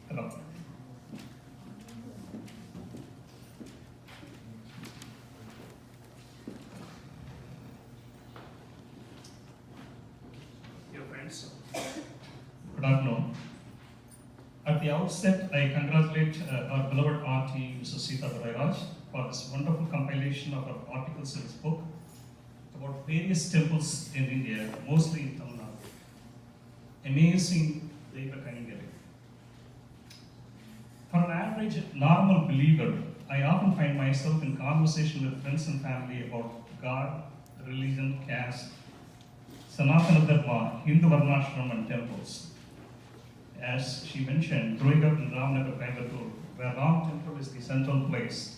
Hello. Dear friends, good afternoon. At the outset, I congratulate our beloved auntie, Mrs. Sita Dorairaj, for this wonderful compilation of her articles in this book about various temples in India, mostly in Tamil Nadu. Amazing Deva Kaningari. For an average normal believer, I often find myself in conversation with friends and family about God, religion, caste, Sanatana Dharma, Hindu Varnashram and temples. As she mentioned, growing up in Ramnagar, Coimbatore, where Ram Temple is the central place,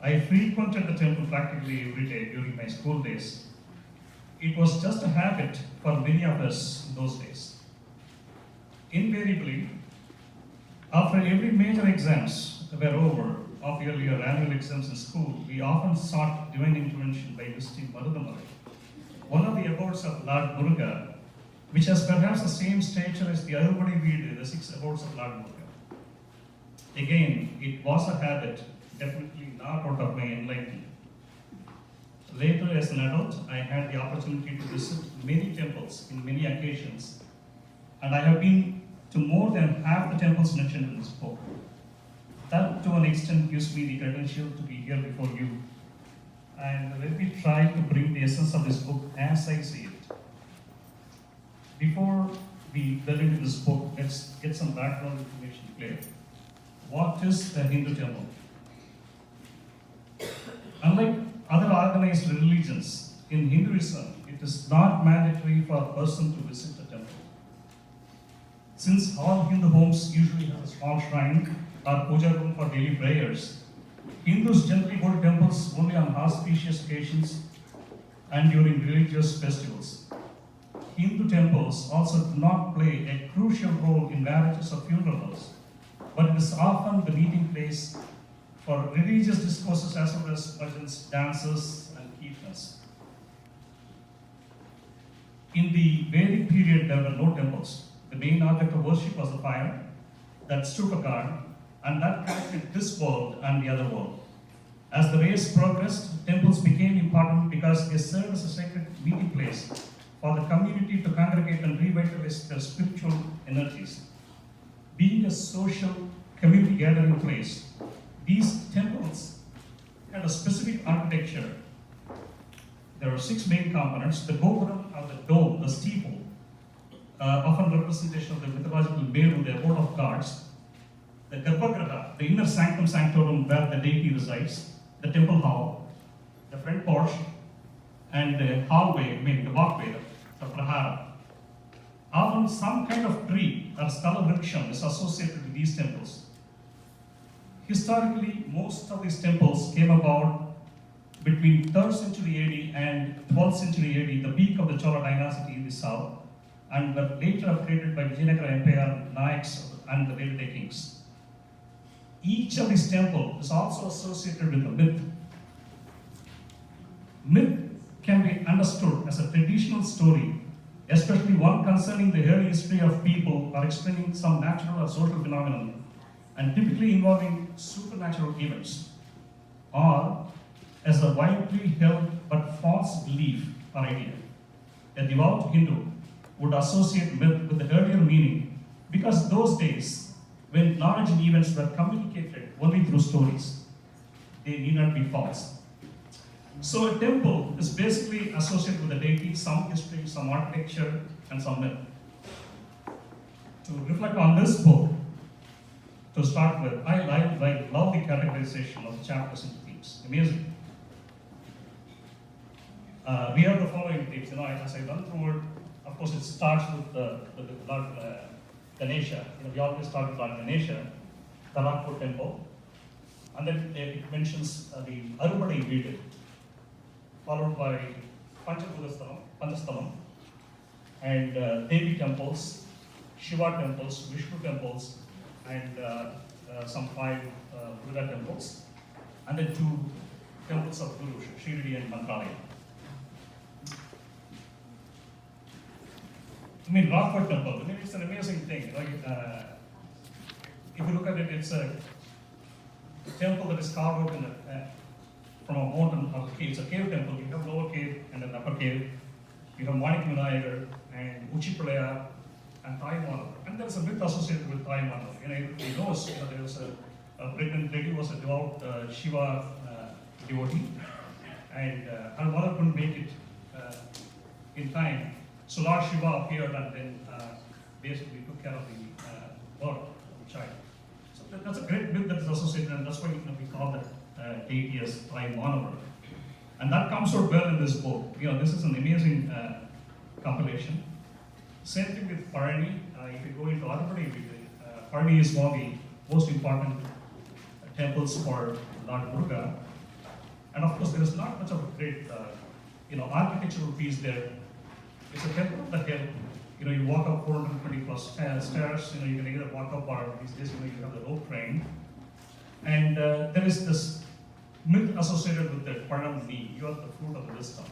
I frequented the temple practically every day during my school days. It was just a habit for many of us in those days. Invariably, after every major exams were over, of yearly or annual exams in school, we often sought divine intervention by visiting Marudamalai, one of the abodes of Lord Muruga, which has perhaps the same stature as the Arubadi Veedu, the 6 abodes of Lord Muruga. Again, it was a habit, definitely not out of my enlightenment. Later, as an adult, I had the opportunity to visit many temples in many occasions, and I have been to more than half the temples mentioned in this book. That, to an extent, gives me the credential to be here before you. And let me try to bring the essence of this book as I see it. Before we delve into this book, let's get some background information clear. What is a Hindu temple? Unlike other organized religions, in Hinduism, it is not mandatory for a person to visit the temple. Since all Hindu homes usually have a small shrine or puja room for daily prayers, Hindus generally go to temples only on auspicious occasions and during religious festivals. Hindu temples also do not play a crucial role in marriages or funerals, but it is often the meeting place for religious discourses as well as bhajans, dances, and kirtans. In the Vedic period, there were no temples. The main object of worship was the fire that stood for God, and that connected this world and the other world. As the race progressed, temples became important because they served as a sacred meeting place for the community to congregate and revitalize their spiritual energies. Being a social community gathering place, these temples had a specific architecture. There are 6 main components: the gopuram or the dome, the steeple, often representation of the mythological Meru, the abode of gods; the Garbhagriha, the inner sanctum sanctorum where the deity resides; the temple hall, the front porch, and the hallway, the walkway, the prahara. Often some kind of tree or sthala vriksham is associated with these temples. Historically, most of these temples came about between 3rd century AD and 12th century AD, the peak of the Chola dynasty in the south, and were later upgraded by Vijayanagara Empire, Nayaks, and the Vedante kings. Each of these temples is also associated with a myth. Myth can be understood as a traditional story, especially one concerning the early history of people or explaining some natural or social phenomenon, and typically involving supernatural events, or as a widely held but false belief or idea. A devout Hindu would associate myth with the earlier meaning because those days, when knowledge and events were communicated only through stories, they need not be false. So a temple is basically associated with a deity, some history, some architecture, and some myth. To reflect on this book, to start with, I love the categorization of the chapters into themes. Amazing. We have the following themes. As I run through it, of course, it starts with Lord Ganesha. We always start with Lord Ganesha, the Nagpur temple, and then it mentions the Arubadi Veedu, followed by Panchasthalam, and Devi temples, Shiva temples, Vishnu temples, and some 5 Buddha temples, and then 2 temples of Guru, Shirdi and Mantralaya. Rockford Temple, it's an amazing thing. if you look at it, it's a temple that is carved out from a mountain of cave. It's a cave temple. You have lower cave and an upper cave. You have Manik Vinayagar and Uchipalaya and Taimanavar. And there's a myth associated with Taimanavar. Everybody knows there was a pregnant lady who was a devout Shiva devotee, and her mother couldn't make it in time. So Lord Shiva appeared and then basically took care of the birth of the child. So that's a great myth that is associated, and that's why we call that deity as Taimanavar. And that comes out well in this book. This is an amazing compilation. Same thing with Parani. If you go into Arpadi, Parani is one of the most important temples for Lord Durga. And of course, there is not much of a great, architectural piece there. It's a temple of the hill. You walk up 420 plus stairs. You can either walk up or these days, you have the rope train. And there is this myth associated with the Paramni. You are the fruit of wisdom,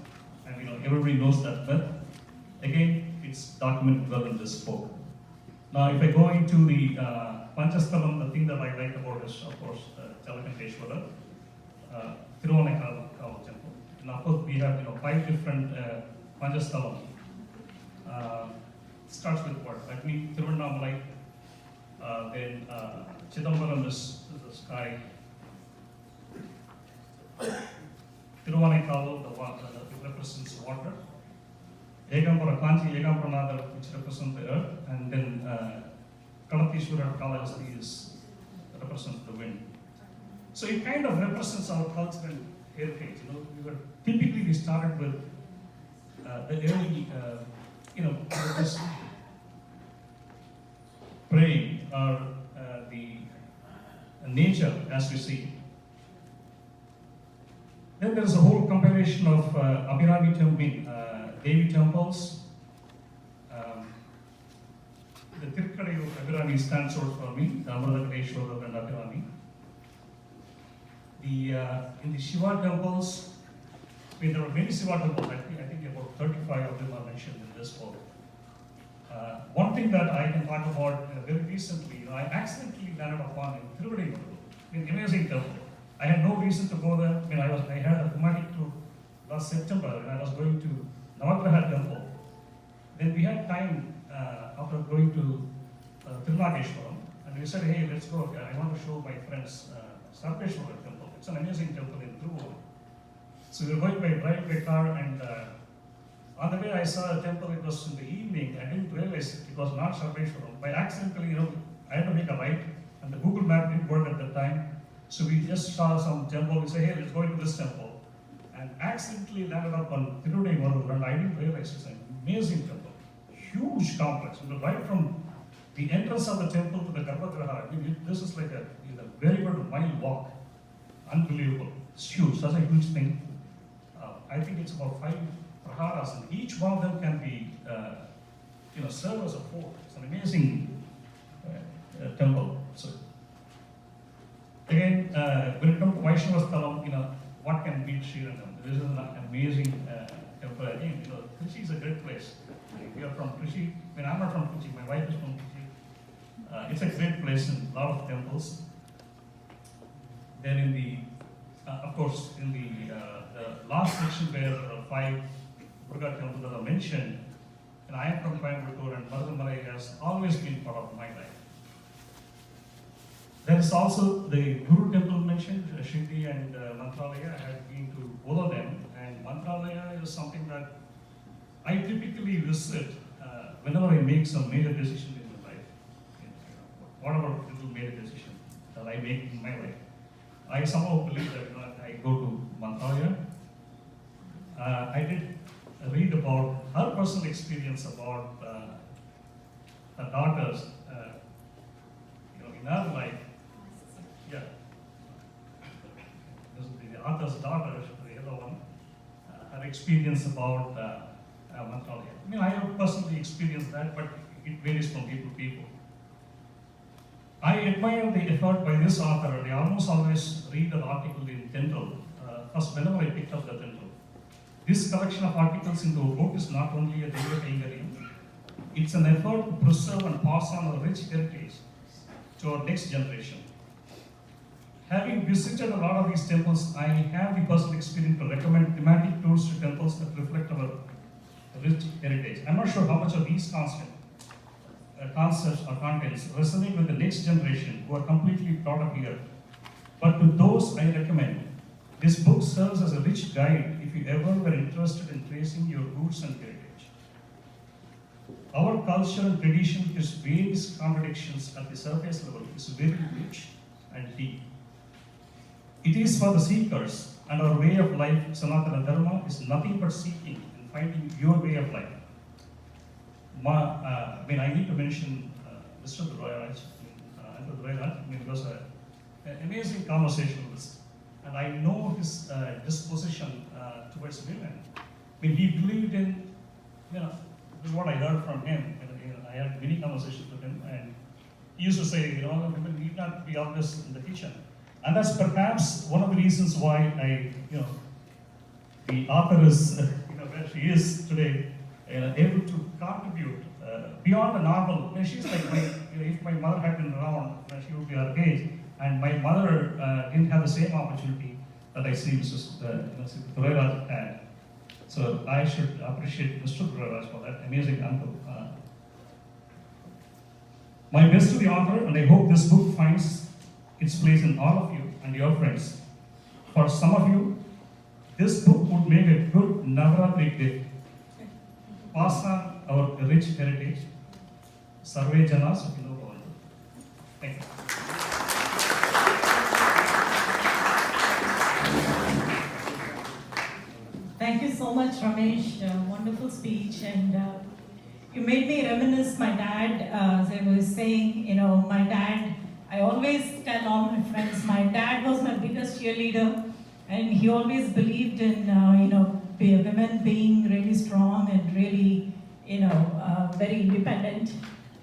and everybody knows that myth. Again, it's documented well in this book. Now, if I go into the Panchasthalam, the thing that I like about is, of course, Chalakanteshwara, Tiruvannaikkavu temple. And of course, we have 5 different Panchasthalam. Starts with what? Like me, Tiruvannamalai, then Chidambaram is the sky. Tiruvannaikkavu, it represents water. Egambara Kanchi, Egambaranadar, which represents the earth, and then Kalatishwara Kalahasti represents the wind. So it kind of represents our culture and heritage. We started with the early, this praying or the nature as we see. Then there is a whole compilation of Abhirami temple, Devi temples. The Tirukadayu Abhirami stands out for me, the Amradakadeshwara and Abhirami. In the Shiva temples, there are many Shiva temples. I think about 35 of them are mentioned in this book. One thing that I can talk about very recently, I accidentally landed upon in Tiruvadi, an amazing temple. I had no reason to go there. I had a thematic tour last September, and I was going to Navagraha temple. Then we had time after going to Tirunageshwaram, and we said, hey, let's go. I want to show my friends Sarveshwara temple. It's an amazing temple in Trivandrum. So we were going by drive by car, and on the way I saw a temple. It was in the evening. I didn't realize it was not Sarveshwaram. By accidentally, I had to make a right, and the Google map didn't work at that time. So we just saw some temple. We said, hey, let's go into this temple, and accidentally landed up on Tirunageshwaram, and I didn't realize it's an amazing temple, huge complex. Right from the entrance of the temple to the Garbhagriha, this is like a very good mile walk. Unbelievable. It's huge. That's a huge thing. I think it's about 5 praharas, and each one of them can be, serve as a fort. It's an amazing temple. So again, when it comes to Vaishnava Sthalam, what can beat Srirangam? This is an amazing temple. Again, Trichy is a great place. We are from Trichy. I'm not from Trichy. My wife is from Trichy. It's a great place and a lot of temples. Then in the, of course, in the last section where 5 Durga temples that are mentioned, and I am from Coimbatore, and Marudamalai has always been part of my life. There is also the Guru temple mentioned, Shriddhi and Mantralaya. I have been to both of them, and Mantralaya is something that I typically visit whenever I make some major decision in my life. Whatever little major decision that I make in my life, I somehow believe that I go to Mantralaya. I did read about her personal experience about her daughters, in her life. Yeah, the author's daughter, the other one, her experience about Mantralaya. I have personally experienced that, but it varies from people to people. I admire the effort by this author. I almost always read an article in Tendril, first whenever I picked up the Tendril. This collection of articles into a book is not only a daily it's an effort to preserve and pass on a rich heritage to our next generation. Having visited a lot of these temples, I have the personal experience to recommend thematic tours to temples that reflect our rich heritage. I'm not sure how much of these concepts or contents resonate with the next generation who are completely brought up here. But to those I recommend, this book serves as a rich guide if you ever were interested in tracing your roots and heritage. Our culture and tradition, with its various contradictions at the surface level, is very rich and deep. It is for the seekers, and our way of life, Sanatana Dharma, is nothing but seeking and finding your way of life. I need to mention Mr. Dorairaj. It was an amazing conversationalist, and I know his disposition towards women. He believed in, this is what I heard from him. I had many conversations with him, and he used to say, women need not be always in the kitchen. And that's perhaps one of the reasons why the author is, where she is today, able to contribute beyond the normal. She's like, if my mother had been around, she would be her age, and my mother didn't have the same opportunity that I see Mrs. Dorairaj had. So I should appreciate Mr. Dorairaj for that amazing uncle. My best to the author, and I hope this book finds its place in all of you and your friends. For some of you, this book would make a good Navaratri gift. Pass on our rich heritage. Sarve Jana Sukhino Bhavantu. Thank you. Thank you so much, Ramesh. Wonderful speech, and you made me reminisce my dad. As I was saying, my dad, I always tell all my friends, my dad was my biggest cheerleader, and he always believed in, women being really strong and really, very independent.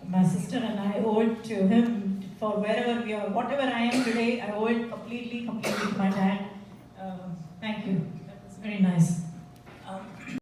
My sister and I owe it to him for wherever we are, whatever I am today, I owe it completely to my dad. Thank you. That was very nice.